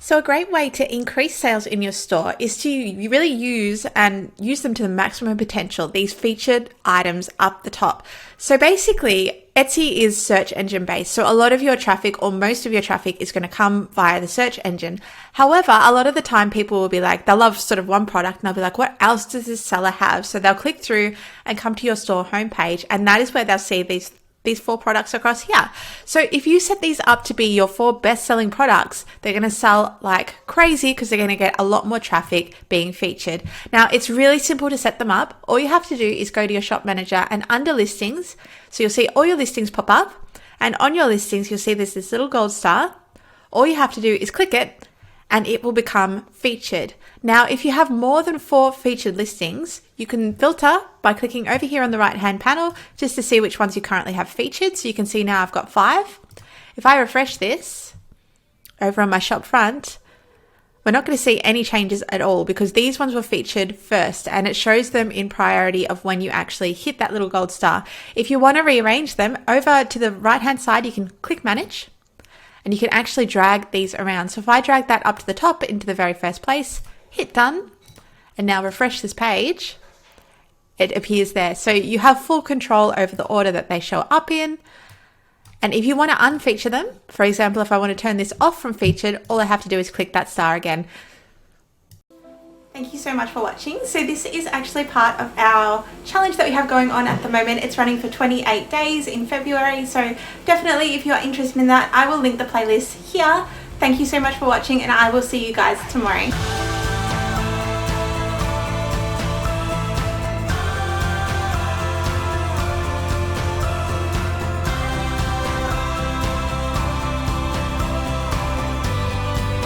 So a great way to increase sales in your store is to really use them to the maximum potential, these featured items up the top. So basically, Etsy is search engine based. So a lot of your traffic or most of your traffic is going to come via the search engine. However, a lot of the time people will be like, they'll love sort of one product and they'll be like, what else does this seller have? So they'll click through and come to your store homepage, and that is where they'll see these 4 products across here. So if you set these up to be your 4 best-selling products, they're going to sell like crazy because they're going to get a lot more traffic being featured. Now, it's really simple to set them up. All you have to do is go to your shop manager and under listings. So you'll see all your listings pop up, and on your listings, you'll see there's this little gold star. All you have to do is click it and it will become featured. Now, if you have more than 4 featured listings, you can filter by clicking over here on the right-hand panel just to see which ones you currently have featured. So you can see now I've got 5. If I refresh this over on my shop front, we're not going to see any changes at all because these ones were featured first, and it shows them in priority of when you actually hit that little gold star. If you want to rearrange them, over to the right-hand side, you can click Manage, and you can actually drag these around. So if I drag that up to the top into the very first place, hit done, and now refresh this page, it appears there. So you have full control over the order that they show up in. And if you want to unfeature them, for example, if I want to turn this off from featured, all I have to do is click that star again. Thank you so much for watching. So this is actually part of our challenge that we have going on at the moment. It's running for 28 days in February. So definitely if you're interested in that, I will link the playlist here. Thank you so much for watching, and I will see you guys tomorrow.